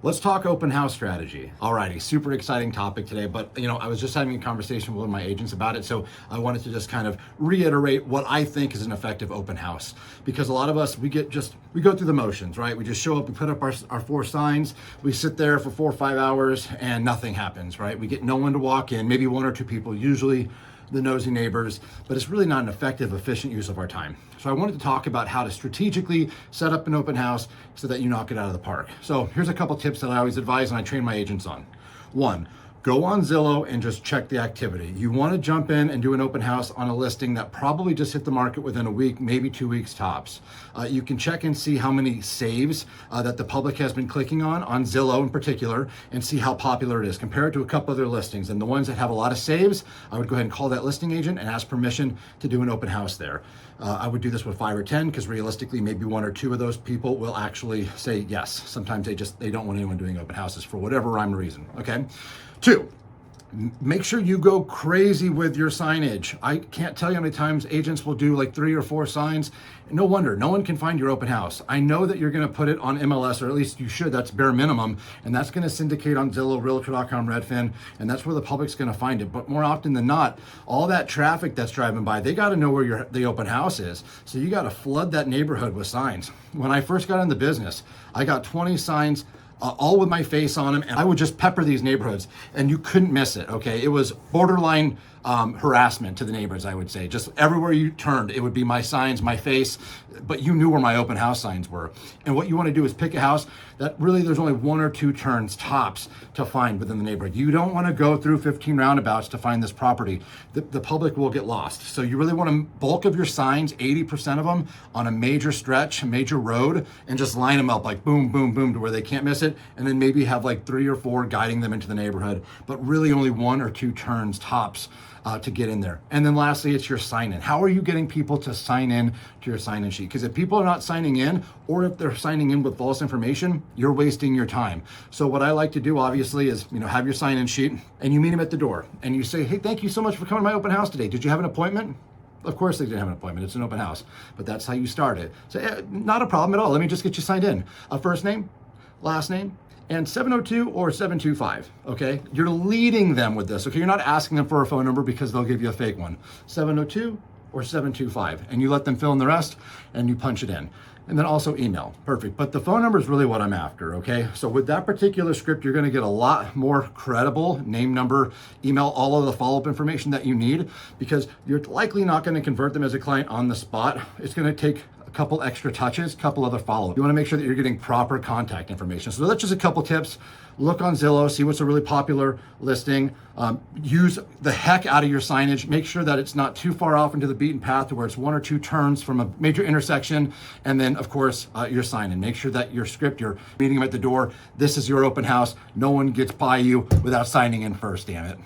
Let's talk open house strategy. Alrighty, super exciting topic today, but I was just having a conversation with one of my agents about it, so I wanted to just kind of reiterate what I think is an effective open house. Because a lot of us, we go through the motions, right? We just show up, we put up our 4 signs, we sit there for 4 or 5 hours and nothing happens, right? We get no one to walk in, maybe 1 or 2 people, usually the nosy neighbors, but it's really not an effective, efficient use of our time. So I wanted to talk about how to strategically set up an open house so that you knock it out of the park. So here's a couple tips that I always advise and I train my agents on. 1, go on Zillow and just check the activity. You want to jump in and do an open house on a listing that probably just hit the market within a week, maybe 2 weeks tops. You can check and see how many saves that the public has been clicking on Zillow in particular, and see how popular it is compared to a couple other listings. And the ones that have a lot of saves, I would go ahead and call that listing agent and ask permission to do an open house there. I would do this with 5 or 10 because realistically, maybe 1 or 2 of those people will actually say yes. Sometimes they don't want anyone doing open houses for whatever rhyme or reason, okay? 2, make sure you go crazy with your signage. I can't tell you how many times agents will do like 3 or 4 signs. No wonder, no one can find your open house. I know that you're gonna put it on MLS, or at least you should, that's bare minimum, and that's gonna syndicate on Zillow, Realtor.com, Redfin, and that's where the public's gonna find it. But more often than not, all that traffic that's driving by, they gotta know where the open house is. So you gotta flood that neighborhood with signs. When I first got in the business, I got 20 signs all with my face on them, and I would just pepper these neighborhoods, and you couldn't miss it, okay? It was borderline harassment to the neighbors, I would say. Just everywhere you turned, it would be my signs, my face, but you knew where my open house signs were. And what you want to do is pick a house that really there's only 1 or 2 turns tops to find within the neighborhood. You don't want to go through 15 roundabouts to find this property. The public will get lost. So you really want to bulk of your signs, 80% of them, on a major stretch, a major road, and just line them up like boom, boom, boom to where they can't miss it. And then maybe have like 3 or 4 guiding them into the neighborhood, but really only 1 or 2 turns tops to get in there. And then lastly, it's your sign in. How are you getting people to sign in to your sign in sheet? Because if people are not signing in, or if they're signing in with false information, you're wasting your time. So what I like to do obviously is, have your sign in sheet and you meet them at the door and you say, hey, thank you so much for coming to my open house today. Did you have an appointment? Of course they didn't have an appointment, it's an open house, but that's how you start it. So not a problem at all, let me just get you signed in. A first name, last name, and 702 or 725, okay? You're leading them with this, okay? You're not asking them for a phone number because they'll give you a fake one. 702 or 725, and you let them fill in the rest and you punch it in. And then also email, perfect. But the phone number is really what I'm after, okay? So with that particular script, you're gonna get a lot more credible name, number, email, all of the follow-up information that you need, because you're likely not gonna convert them as a client on the spot. It's gonna take couple extra touches, couple other follow-up. You want to make sure that you're getting proper contact information. So that's just a couple tips. Look on Zillow, see what's a really popular listing. Use the heck out of your signage. Make sure that it's not too far off into the beaten path to where it's 1 or 2 turns from a major intersection. And then of course, your sign in. Make sure that your script, you're meeting them at the door. This is your open house. No one gets by you without signing in first, damn it.